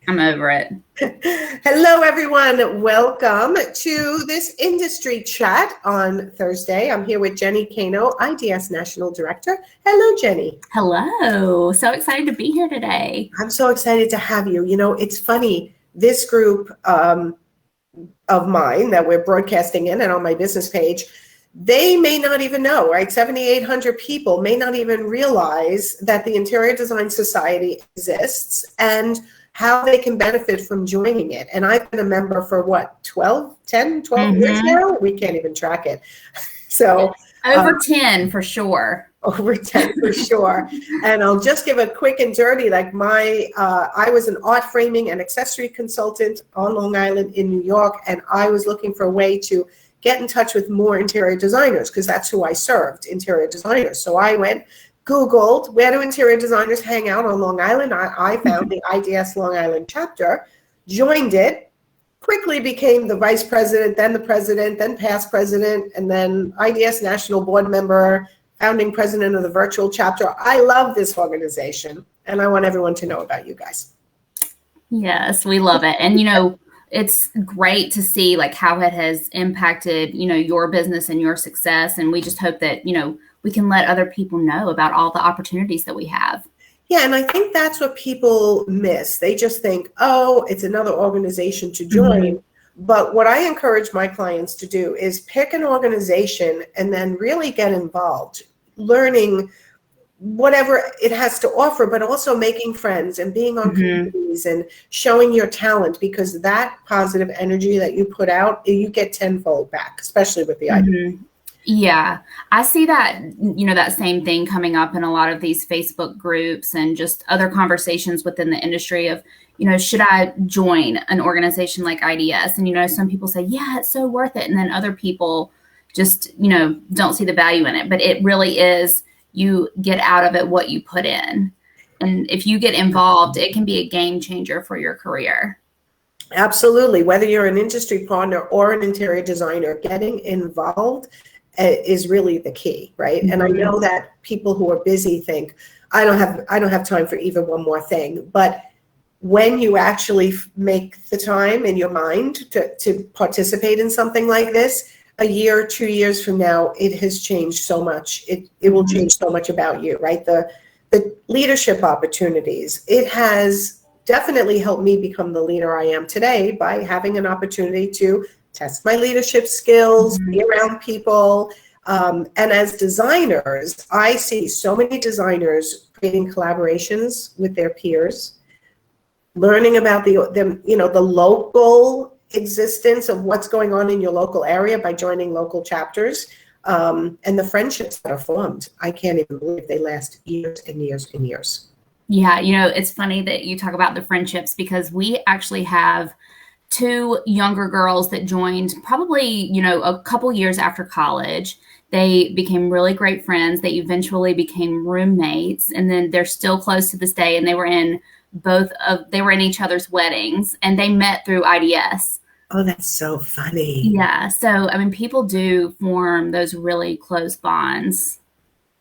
I'm over it. Hello, everyone. Welcome to this industry chat on Thursday. I'm here with Jenny Cano, IDS National Director. Hello, Jenny. Hello. So excited to be here today. I'm so excited to have you. You know, it's funny, this group of mine that we're broadcasting in and on my business page, they may not even know, right? 7,800 people may not even realize that the Interior Design Society exists and how they can benefit from joining it. And I've been a member for what, 12 years now? We can't even track it. So over 10 for sure. Over 10 for sure. And I'll just give a quick and dirty, like I was an art framing and accessory consultant on Long Island in New York, and I was looking for a way to get in touch with more interior designers because that's who I served, interior designers. So I went, Googled, where do interior designers hang out on Long Island? I found the IDS Long Island chapter, joined it, quickly became the vice president, then past president, and then IDS national board member, founding president of the virtual chapter. I love this organization, and I want everyone to know about you guys. Yes, we love it. And, you know, it's great to see like how it has impacted, you know, your business and your success. And we just hope that, you know, we can let other people know about all the opportunities that we have. Yeah, and I think that's what people miss. They just think, oh, it's another organization to join. Mm-hmm. But what I encourage my clients to do is pick an organization and then really get involved, learning whatever it has to offer, but also making friends and being on communities and showing your talent, because that positive energy that you put out, you get tenfold back, especially with the idea. Yeah, I see that, you know, that same thing coming up in a lot of these Facebook groups and just other conversations within the industry of, you know, should I join an organization like IDS? And, you know, some people say, yeah, it's so worth it. And then other people just, you know, don't see the value in it. But it really is, you get out of it what you put in. And if you get involved, it can be a game changer for your career. Absolutely. Whether you're an industry partner or an interior designer, getting involved is really the key, right? And I know that people who are busy think, I don't have time for even one more thing. But when you actually make the time in your mind to participate in something like this, a year, 2 years from now, it has changed so much. It will change so much about you, right? The leadership opportunities. It has definitely helped me become the leader I am today by having an opportunity to test my leadership skills, be around people. And as designers, I see so many designers creating collaborations with their peers, learning about the local existence of what's going on in your local area by joining local chapters, and the friendships that are formed. I can't even believe they last years and years and years. Yeah, you know, it's funny that you talk about the friendships because we actually have 2 younger girls that joined probably, you know, a couple years after college. They became really great friends. They eventually became roommates, and then they're still close to this day. And they were in each other's weddings, and they met through IDS. Oh, that's so funny. Yeah. So, I mean, people do form those really close bonds.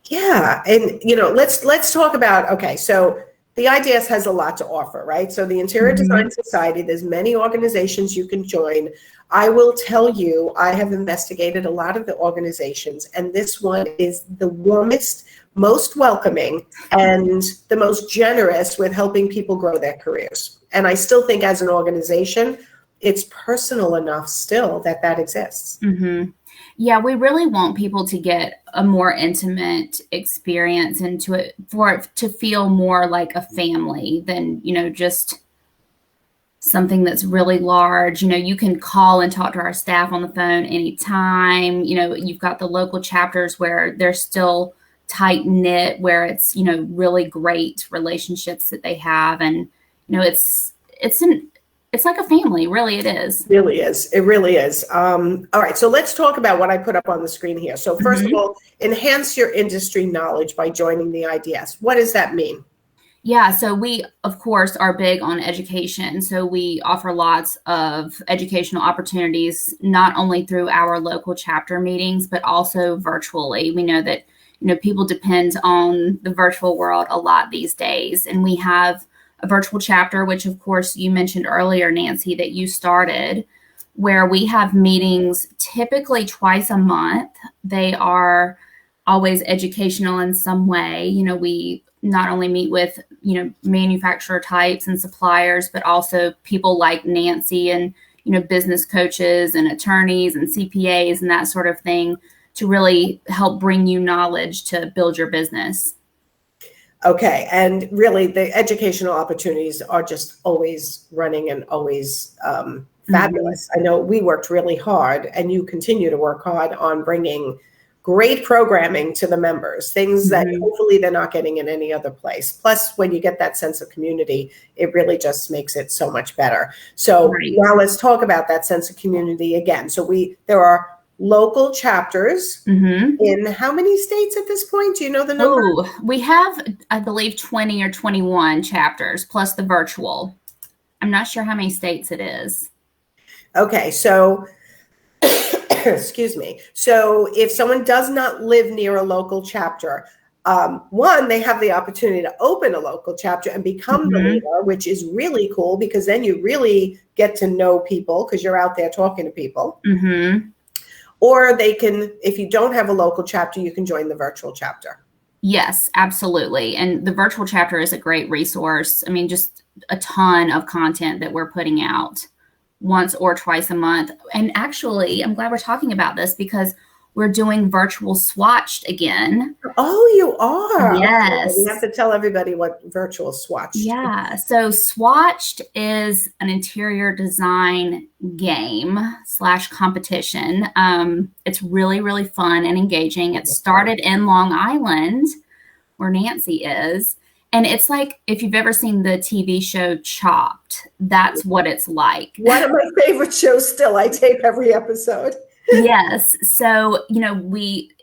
Yeah. And, you know, let's talk about, okay, so the IDS has a lot to offer, right? So the Interior Design Society, there's many organizations you can join. I will tell you, I have investigated a lot of the organizations, and this one is the warmest, most welcoming, and the most generous with helping people grow their careers. And I still think as an organization, it's personal enough still that exists. Yeah, we really want people to get a more intimate experience into it, for it to feel more like a family than, you know, just something that's really large. You know, you can call and talk to our staff on the phone anytime. You know, you've got the local chapters where they're still tight knit, where it's, you know, really great relationships that they have. And, you know, it's like a family, really it is. It really is. It really is. All right, so let's talk about what I put up on the screen here. So first of all, enhance your industry knowledge by joining the IDS. What does that mean? Yeah, so we, of course, are big on education. So we offer lots of educational opportunities, not only through our local chapter meetings, but also virtually. We know that, you know, people depend on the virtual world a lot these days, and we have a virtual chapter, which of course you mentioned earlier, Nancy, that you started, where we have meetings typically twice a month. They are always educational in some way. You know, we not only meet with, you know, manufacturer types and suppliers, but also people like Nancy and, you know, business coaches and attorneys and CPAs and that sort of thing to really help bring you knowledge to build your business. Okay. And really the educational opportunities are just always running and always fabulous. I know we worked really hard, and you continue to work hard on bringing great programming to the members, things that hopefully they're not getting in any other place. Plus, when you get that sense of community, it really just makes it so much better. So now let's talk about that sense of community again. So there are local chapters in how many states at this point? Do you know the number? Oh, we have, I believe, 20 or 21 chapters plus the virtual. I'm not sure how many states it is. Okay, so excuse me. So if someone does not live near a local chapter, one, they have the opportunity to open a local chapter and become the leader, which is really cool because then you really get to know people because you're out there talking to people. Or they can, if you don't have a local chapter, you can join the virtual chapter. Yes, absolutely. And the virtual chapter is a great resource. I mean, just a ton of content that we're putting out once or twice a month. And actually, I'm glad we're talking about this because we're doing virtual Swatched again. Oh, you are? Yes. Okay. We have to tell everybody what virtual Swatched is. Yeah. So Swatched is an interior design game / competition. It's really, really fun and engaging. It started in Long Island, where Nancy is. And it's like, if you've ever seen the TV show Chopped, that's what it's like. One of my favorite shows still. I tape every episode. Yes. So, you know,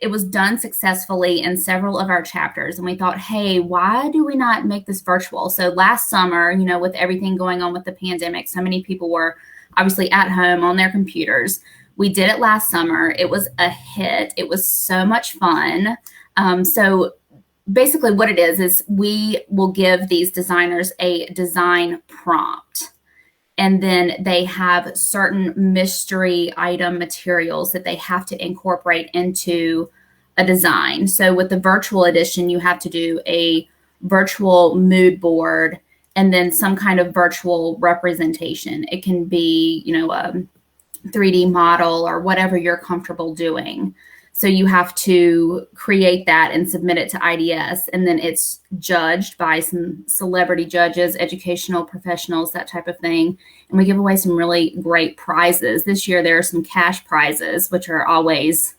it was done successfully in several of our chapters. And we thought, hey, why do we not make this virtual? So last summer, you know, with everything going on with the pandemic, so many people were obviously at home on their computers. We did it last summer. It was a hit. It was so much fun. So basically what it is we will give these designers a design prompt. And then they have certain mystery item materials that they have to incorporate into a design. So with the virtual edition, you have to do a virtual mood board and then some kind of virtual representation. It can be, you know, a 3D model or whatever you're comfortable doing. So you have to create that and submit it to IDS, and then it's judged by some celebrity judges, educational professionals, that type of thing. And we give away some really great prizes. This year there are some cash prizes, which are always,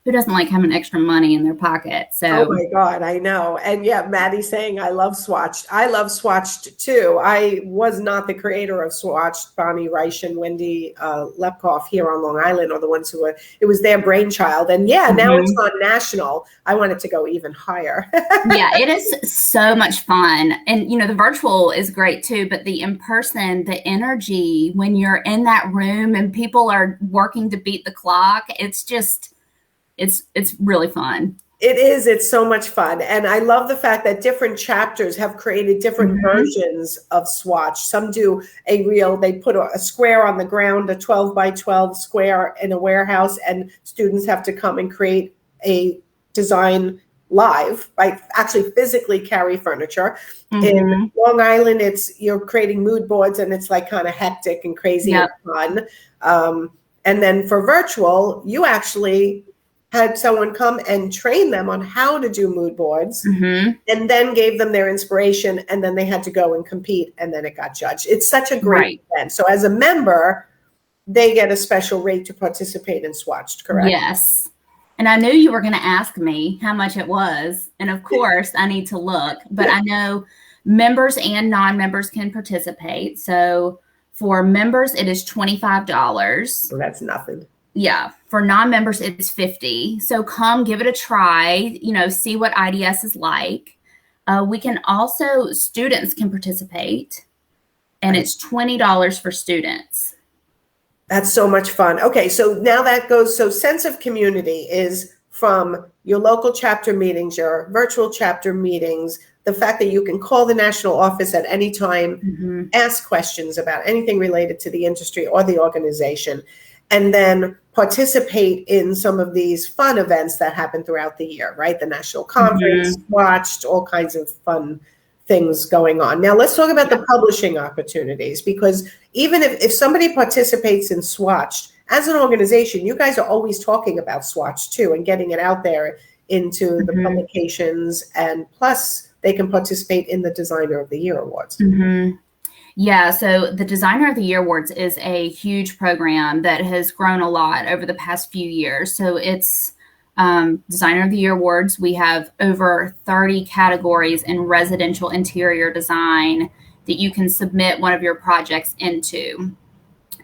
who doesn't like having extra money in their pocket? So, oh my God, I know. And yeah, Maddie's saying, I love Swatched. I love Swatched too. I was not the creator of Swatched. Bonnie Reich and Wendy Lepkoff here on Long Island are the ones who were, it was their brainchild. And yeah, now it's on national. I want it to go even higher. Yeah, it is so much fun. And, you know, the virtual is great too, but the in-person, the energy when you're in that room and people are working to beat the clock, it's just, it's really fun. It is. It's so much fun. And I love the fact that different chapters have created different versions of Swatch. Some do they put a square on the ground, a 12 by 12 square in a warehouse, and students have to come and create a design live, by actually physically carry furniture. In Long Island, you're creating mood boards, and it's like kind of hectic and crazy and fun. And then for virtual, you actually had someone come and train them on how to do mood boards, and then gave them their inspiration, and then they had to go and compete, and then it got judged. It's such a great event. So as a member, they get a special rate to participate in Swatched, correct? Yes. And I knew you were going to ask me how much it was. And of course, I need to look. But I know members and non-members can participate. So for members, it is $25. So that's nothing. Yeah. For non-members, it's $50. So come give it a try, you know, see what IDS is like. We can also, students can participate, and it's $20 for students. That's so much fun. Okay. So now that goes, so sense of community is from your local chapter meetings, your virtual chapter meetings, the fact that you can call the national office at any time, Mm-hmm. ask questions about anything related to the industry or the organization, and then participate in some of these fun events that happen throughout the year, right? The national conference, Mm-hmm. Swatched, all kinds of fun things going on. Now let's talk about the publishing opportunities, because even if somebody participates in Swatched, as an organization, you guys are always talking about Swatched too and getting it out there into the Mm-hmm. publications, and plus they can participate in the Designer of the Year Awards. Mm-hmm. Yeah, so the Designer of the Year Awards is a huge program that has grown a lot over the past few years. So it's Designer of the Year Awards. We have over 30 categories in residential interior design that you can submit one of your projects into.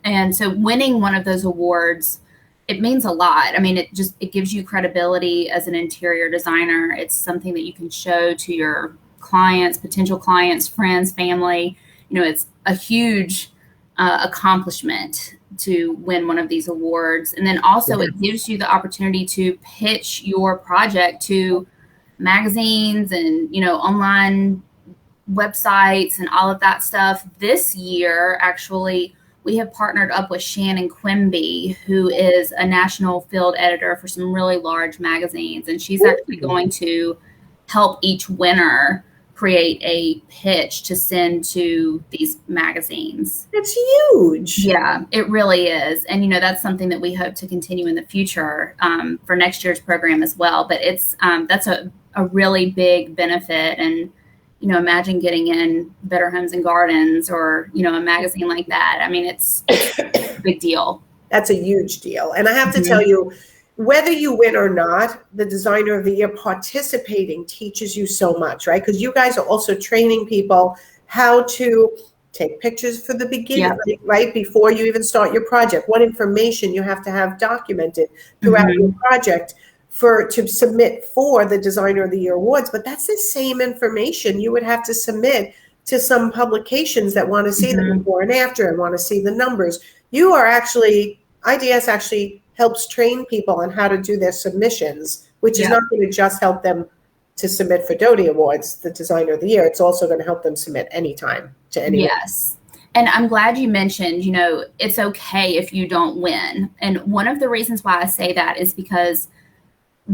And so winning one of those awards, it means a lot. I mean, it gives you credibility as an interior designer. It's something that you can show to your clients, potential clients, friends, family. It's a huge accomplishment to win one of these awards. And then also it gives you the opportunity to pitch your project to magazines and, online websites and all of that stuff. This year, actually, we have partnered up with Shannon Quimby, who is a national field editor for some really large magazines. And she's actually going to help each winner create a pitch to send to these magazines. That's huge. Yeah, it really is. And, that's something that we hope to continue in the future for next year's program as well. But that's a really big benefit. And, imagine getting in Better Homes and Gardens or, a magazine like that. I mean, it's a big deal. That's a huge deal. And I have to tell you, whether you win or not, the Designer of the Year participating teaches you so much, right? Because you guys are also training people how to take pictures for the beginning, right? Before you even start your project, what information you have to have documented throughout your project to submit for the Designer of the Year Awards. But that's the same information you would have to submit to some publications that want to see the before and after and want to see the numbers. You are IDS actually helps train people on how to do their submissions, which is not going to just help them to submit for Doty Awards, the Designer of the Year. It's also going to help them submit anytime to anyone. Yes. And I'm glad you mentioned, it's okay if you don't win. And one of the reasons why I say that is because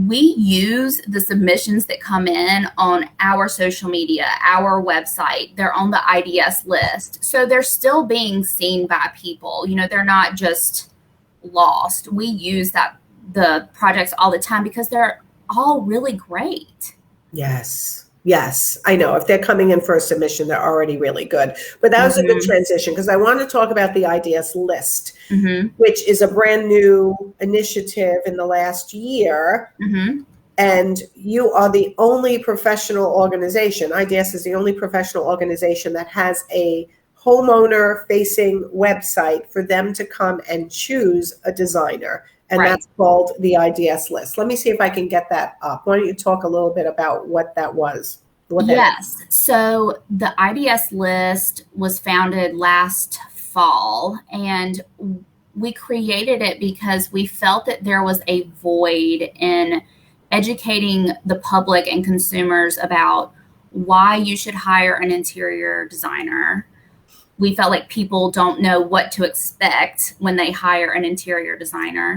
we use the submissions that come in on our social media, our website. They're on the IDS list. So they're still being seen by people. They're not just lost. We use the projects all the time because they're all really great. Yes, I know. If they're coming in for a submission, they're already really good. But that was a good transition, because I want to talk about the IDS list, which is a brand new initiative in the last year. And you are the only professional organization. IDS is the only professional organization that has a homeowner-facing website for them to come and choose a designer. And that's called the IDS list. Let me see if I can get that up. Why don't you talk a little bit about what that was? Yes. So the IDS list was founded last fall, and we created it because we felt that there was a void in educating the public and consumers about why you should hire an interior designer. We felt like people don't know what to expect when they hire an interior designer.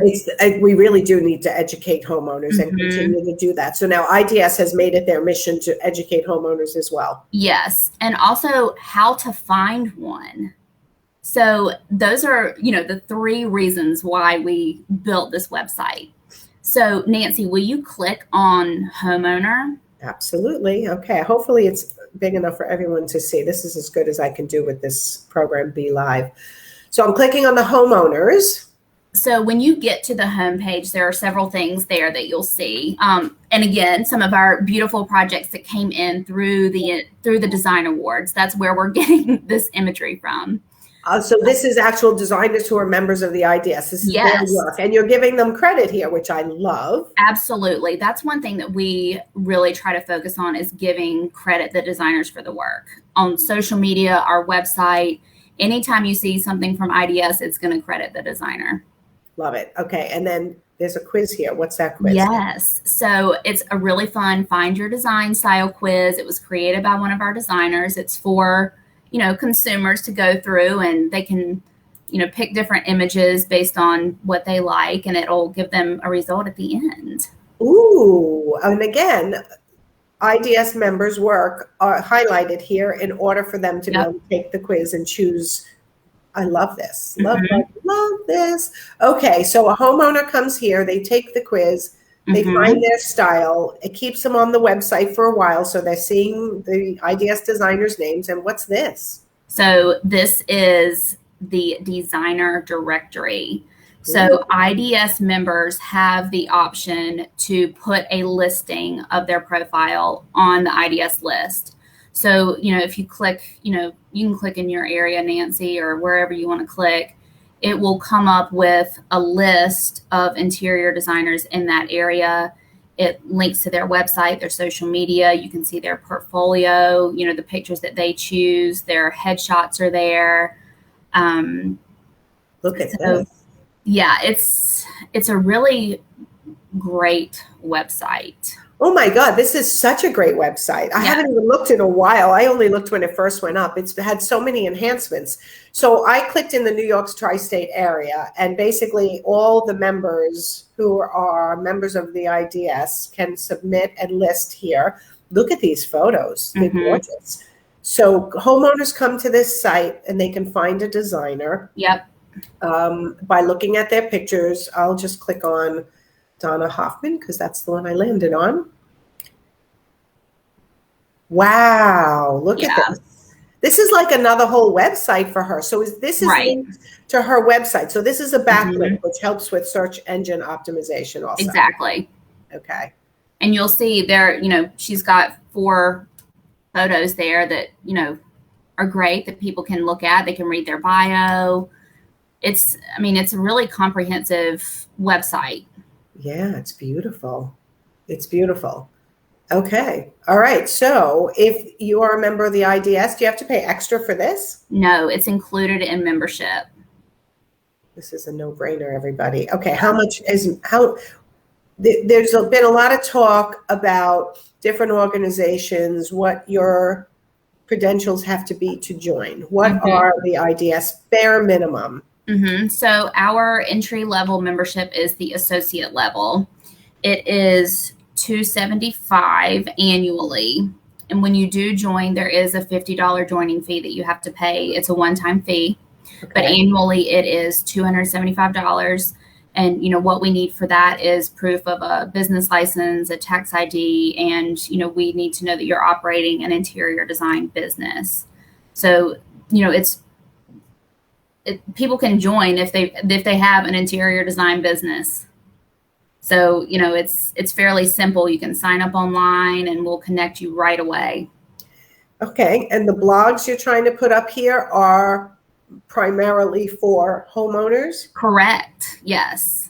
We really do need to educate homeowners and continue to do that. So now IDS has made it their mission to educate homeowners as well. Yes. And also how to find one. So those are, the 3 reasons why we built this website. So Nancy, will you click on homeowner? Absolutely. Okay. Hopefully it's big enough for everyone to see. This is as good as I can do with this program, Be Live. So I'm clicking on the homeowners. So when you get to the homepage, there are several things there that you'll see. And again, some of our beautiful projects that came in through the Design Awards. That's where we're getting this imagery from. So this is actual designers who are members of the IDS. This is their work, and you're giving them credit here, which I love. Absolutely. That's one thing that we really try to focus on, is giving credit the designers for the work. On social media, our website, anytime you see something from IDS, it's going to credit the designer. Love it. Okay. And then there's a quiz here. What's that quiz? Yes. So it's a really fun find your design style quiz. It was created by one of our designers. It's for, consumers to go through, and they can, pick different images based on what they like, and it'll give them a result at the end. Ooh, and again, IDS members' work are highlighted here in order for them to be able to take the quiz and choose. I love this. Love this. Okay, so a homeowner comes here, they take the quiz, they find their style. It keeps them on the website for a while, so they're seeing the IDS designers' names. And what's this? So this is the designer directory. So IDS members have the option to put a listing of their profile on the IDS list. So, if you click, you can click in your area, Nancy, or wherever you want to click, it will come up with a list of interior designers in that area. It links to their website, their social media. You can see their portfolio, the pictures that they choose, their headshots are there. Look at this. Yeah, it's a really great website. Oh my God, this is such a great website. I haven't even looked in a while. I only looked when it first went up. It's had so many enhancements. So I clicked in the New York's tri-state area, and basically all the members who are members of the IDS can submit and list here. Look at these photos. They're gorgeous. So homeowners come to this site and they can find a designer. Yep. By looking at their pictures. I'll just click on Donna Hoffman because that's the one I landed on. Wow, look at this. This is like another whole website for her. So this is linked to her website. So this is a backlink, which helps with search engine optimization also. Exactly. Okay. And you'll see there, she's got 4 photos there that, are great that people can look at. They can read their bio. It's a really comprehensive website. Yeah, it's beautiful. It's beautiful. Okay. All right. So if you are a member of the IDS, do you have to pay extra for this? No, it's included in membership. This is a no-brainer, everybody. Okay. There's been a lot of talk about different organizations, what your credentials have to be to join. What are the IDS bare minimum? So our entry-level membership is the associate level. It is $275 annually. And when you do join, there is a $50 joining fee that you have to pay. It's a one-time fee. Okay. But annually it is $275. And, what we need for that is proof of a business license, a tax ID, and, we need to know that you're operating an interior design business. So, people can join if they have an interior design business. So, it's fairly simple. You can sign up online and we'll connect you right away. Okay. And the blogs you're trying to put up here are primarily for homeowners? Correct. Yes.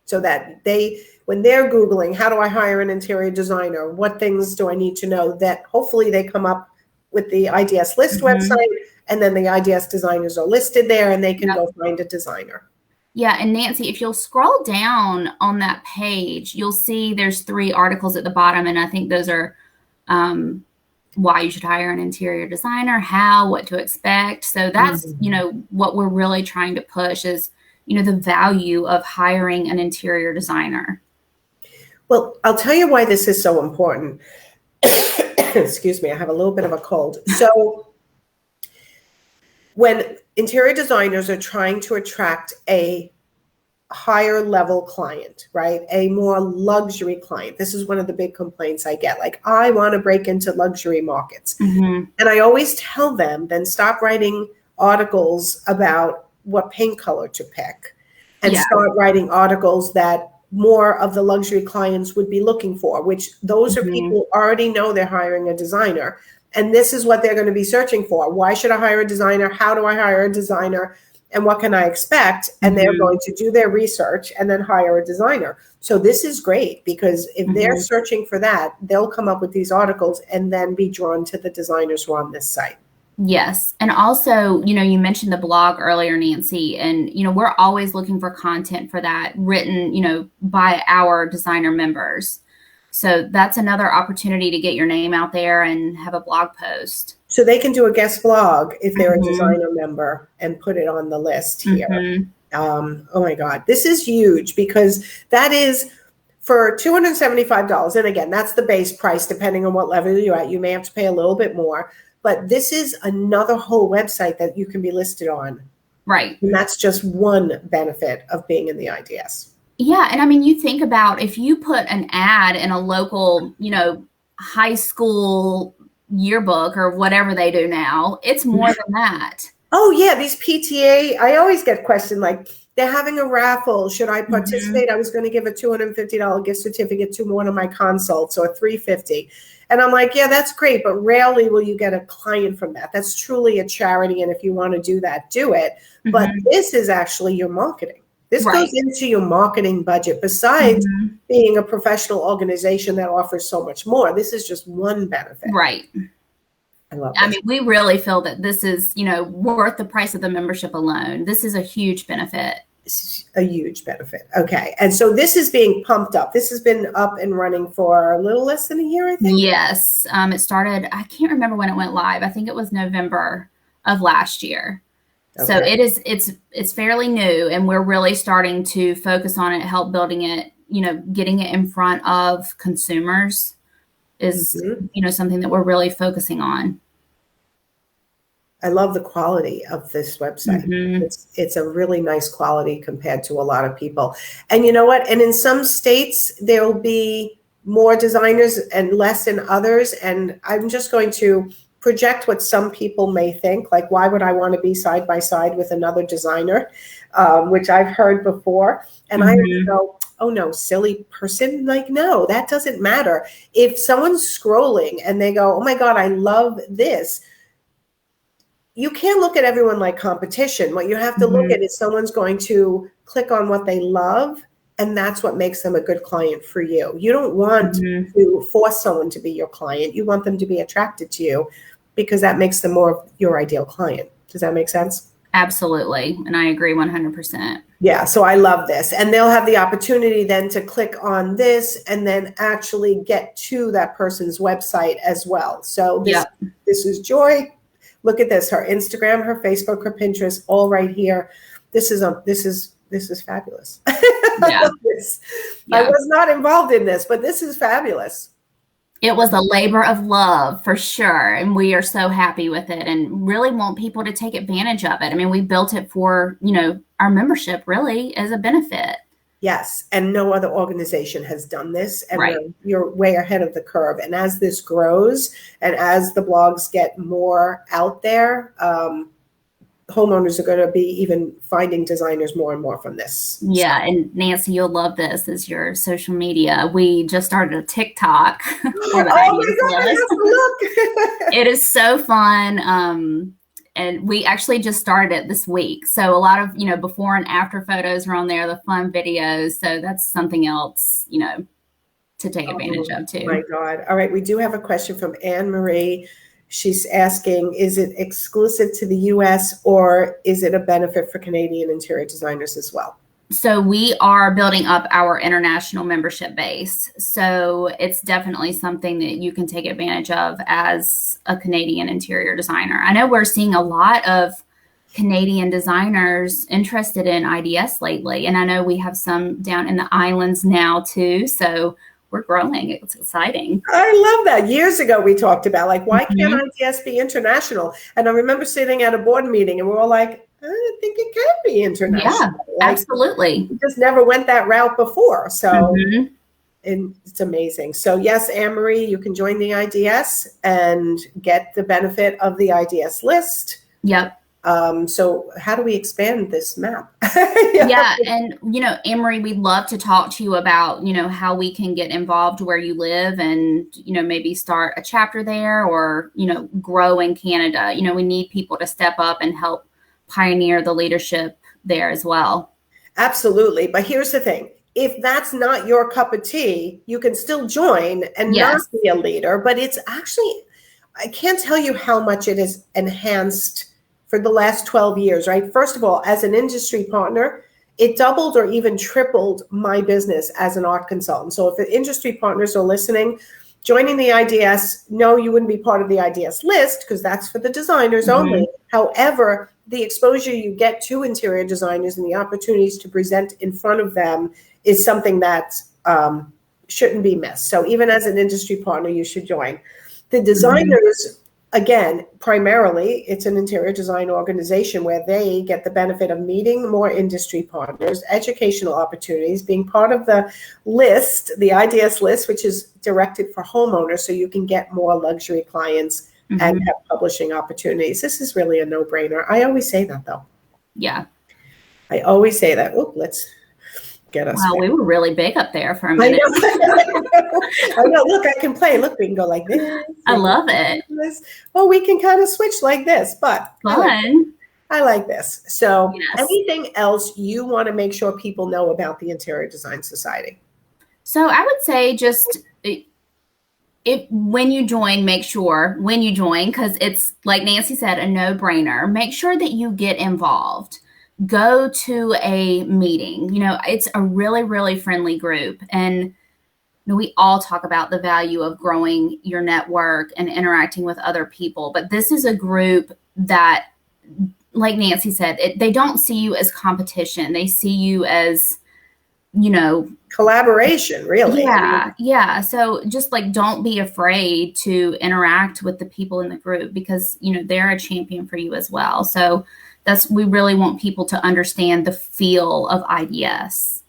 So that when they're Googling, how do I hire an interior designer? What things do I need to know? That hopefully they come up with the IDS list website, and then the IDS designers are listed there and they can go find a designer. Yeah. And Nancy, if you'll scroll down on that page, you'll see there's 3 articles at the bottom. And I think those are why you should hire an interior designer, how, what to expect. So that's, what we're really trying to push is, the value of hiring an interior designer. Well, I'll tell you why this is so important. Excuse me, I have a little bit of a cold. So when interior designers are trying to attract a higher level client, right? A more luxury client. This is one of the big complaints I get. Like, I want to break into luxury markets. And I always tell them, then stop writing articles about what paint color to pick and start writing articles that more of the luxury clients would be looking for, which those are people who already know they're hiring a designer. And this is what they're going to be searching for. Why should I hire a designer? How do I hire a designer? And what can I expect? And they're going to do their research and then hire a designer. So this is great because if they're searching for that, they'll come up with these articles and then be drawn to the designers who are on this site. Yes. And also, you mentioned the blog earlier, Nancy, and, we're always looking for content for that written, by our designer members. So that's another opportunity to get your name out there and have a blog post. So they can do a guest blog if they're a Mm-hmm. designer member and put it on the list here. Mm-hmm. Oh my God, this is huge because that is for $275. And again, that's the base price. Depending on what level you're at, you may have to pay a little bit more. But this is another whole website that you can be listed on. Right. And that's just one benefit of being in the IDS. Yeah. And I mean, you think about if you put an ad in a local, high school yearbook or whatever they do now, it's more than that. Oh, yeah. These PTA, I always get questioned like, they're having a raffle. Should I participate? I was going to give a $250 gift certificate to one of my consults or $350. And I'm like, yeah, that's great. But rarely will you get a client from that. That's truly a charity. And if you want to do that, do it. But this is actually your marketing. This goes into your marketing budget. Besides being a professional organization that offers so much more, this is just one benefit. Right. I love this. I mean, we really feel that this is, worth the price of the membership alone. This is a huge benefit. This is a huge benefit. Okay. And so this is being pumped up. This has been up and running for a little less than a year, I think. Yes. It started, I can't remember when it went live. I think it was November of last year. Okay. So it's fairly new, and we're really starting to focus on it, help building it, getting it in front of consumers is, something that we're really focusing on. I love the quality of this website. It's a really nice quality compared to a lot of people. And you know what? And in some states, there will be more designers and less in others. And I'm just going to project what some people may think, like, why would I want to be side by side with another designer, which I've heard before. And I go, oh no, silly person. Like, no, that doesn't matter. If someone's scrolling and they go, oh my God, I love this. You can't look at everyone like competition. What you have to look at is someone's going to click on what they love, and that's what makes them a good client for you. You don't want to force someone to be your client. You want them to be attracted to you because that makes them more of your ideal client. Does that make sense? Absolutely. And I agree 100%. Yeah. So I love this. And they'll have the opportunity then to click on this and then actually get to that person's website as well. So this is Joy. Look at this, her Instagram, her Facebook, her Pinterest, all right here. This is fabulous. Yeah. I was not involved in this, but this is fabulous. It was a labor of love for sure. And we are so happy with it and really want people to take advantage of it. I mean, we built it for, our membership really as a benefit. Yes. And no other organization has done this. And you're way ahead of the curve. And as this grows and as the blogs get more out there, homeowners are going to be even finding designers more and more from this. Yeah. So. And Nancy, you'll love this as your social media. We just started a TikTok for the look. It is so fun. And we actually just started it this week. So a lot of, before and after photos are on there, the fun videos. So that's something else, to take advantage of too. Oh my God. All right. We do have a question from Anne Marie. She's asking, is it exclusive to the US or is it a benefit for Canadian interior designers as well? So we are building up our international membership base. So it's definitely something that you can take advantage of as a Canadian interior designer. I know we're seeing a lot of Canadian designers interested in IDS lately. And I know we have some down in the islands now too. So we're growing. It's exciting. I love that. Years ago, we talked about like, why can't IDS be international? And I remember sitting at a board meeting and we were all like, I think it can be international. Yeah, absolutely. We just never went that route before. So and it's amazing. So yes, Anne-Marie, you can join the IDS and get the benefit of the IDS list. Yep. So how do we expand this map? Yeah. And, Anne-Marie, we'd love to talk to you about, how we can get involved where you live and, maybe start a chapter there or, grow in Canada. We need people to step up and help pioneer the leadership there as well. Absolutely. But here's the thing. If that's not your cup of tea, you can still join and not be a leader. But it's actually, I can't tell you how much it has enhanced for the last 12 years, right? First of all, as an industry partner, it doubled or even tripled my business as an art consultant. So if the industry partners are listening, joining the IDS, no, you wouldn't be part of the IDS list because that's for the designers only. However, the exposure you get to interior designers and the opportunities to present in front of them is something that shouldn't be missed. So even as an industry partner, you should join. The designers, again, primarily, it's an interior design organization where they get the benefit of meeting more industry partners, educational opportunities, being part of the list, the IDS list, which is directed for homeowners, so you can get more luxury clients and have publishing opportunities. This is really a no-brainer. I always say that, though. Yeah. I always say that. Oh, let's get us. Wow, we were really big up there for a minute. I know. Look, I can play. Look, we can go like this. I love it. Well, we can kind of switch like this, but Fun. I like this. So Yes. anything else you want to make sure people know about the Interior Design Society? So I would say just when you join, make sure when you join, because it's like Nancy said, a no-brainer. Make sure that you get involved. Go to a meeting. You know, it's a really, really friendly group. And we all talk about the value of growing your network and interacting with other people. But this is a group that, like Nancy said, they don't see you as competition. They see you as, you know, collaboration, really. Yeah. So just like, don't be afraid to interact with the people in the group because, you know, they're a champion for you as well. So we really want people to understand the feel of IDS.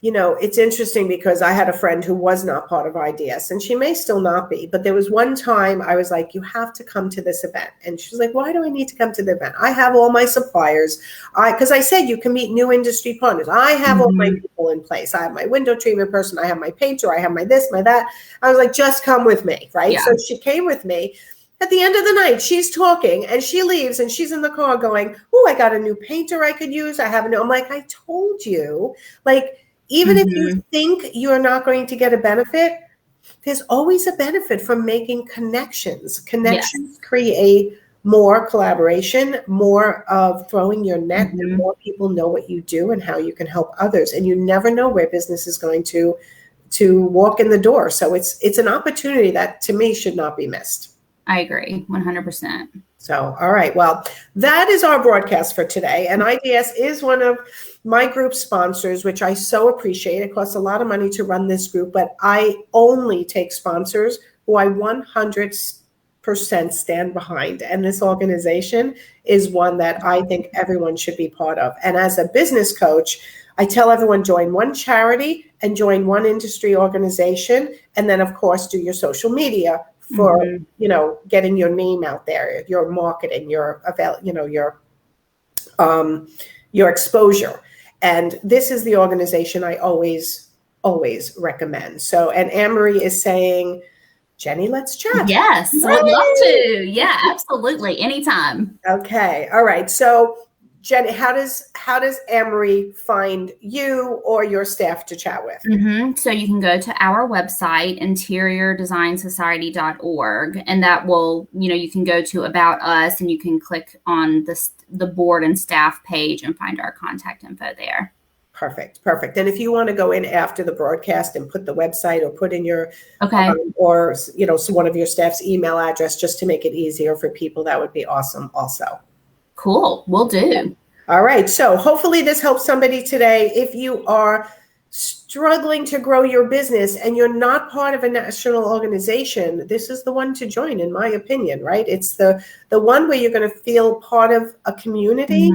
You know, it's interesting because I had a friend who was not part of IDS, and she may still not be, but there was one time I was like, you have to come to this event. And she was like, why do I need to come to the event? I have all my suppliers. Because I said you can meet new industry partners. I have all my people in place. I have my window treatment person. I have my painter. I have my this, my that. I was like, just come with me, right? Yeah. So she came with me. At the end of the night, she's talking and she leaves and she's in the car going, oh, I got a new painter I could use. I have a new, I'm like, I told you, like, even if you think you're not going to get a benefit, there's always a benefit from making connections. Connections create more collaboration, more of throwing your net, and more people know what you do and how you can help others. And you never know where business is going to walk in the door. So it's an opportunity that, to me, should not be missed. I agree, 100%. So, all right. Well, that is our broadcast for today. And IDS is one of my group sponsors, which I so appreciate. It costs a lot of money to run this group, but I only take sponsors who I 100% stand behind. And this organization is one that I think everyone should be part of. And as a business coach, I tell everyone, join one charity and join one industry organization. And then, of course, do your social media for, you know, getting your name out there, your marketing, your exposure. And this is the organization I always recommend. So, and Anne-Marie is saying, Jenny, let's chat. Yes, I'd love to. Yeah, absolutely. Anytime. Okay. All right. So, Jenny, how does Anne-Marie find you or your staff to chat with? So you can go to our website, interiordesignsociety.org, and that will, you know, you can go to About Us and you can click on the board and staff page and find our contact info there. Perfect. And if you want to go in after the broadcast and put the website or put in your, or, you know, so one of your staff's email address just to make it easier for people, that would be awesome also. Cool. Will do. All right. So hopefully this helps somebody today. If you are struggling to grow your business and you're not part of a national organization, this is the one to join, in my opinion, right? It's the one where you're going to feel part of a community,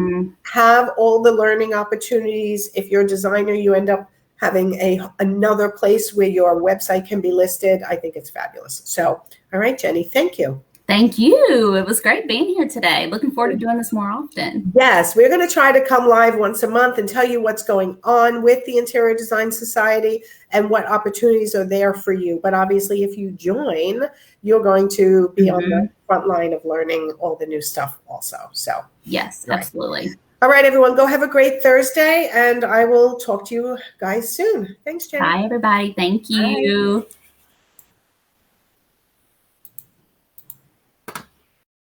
have all the learning opportunities. If you're a designer, you end up having another place where your website can be listed. I think it's fabulous. So, all right, Jenny, thank you. Thank you. It was great being here today. Looking forward to doing this more often. Yes, we're going to try to come live once a month and tell you what's going on with the Interior Design Society and what opportunities are there for you. But obviously, if you join, you're going to be on the front line of learning all the new stuff also. So, yes, absolutely. All right, everyone, go have a great Thursday, and I will talk to you guys soon. Thanks, Jenny. Bye, everybody. Thank you. Bye.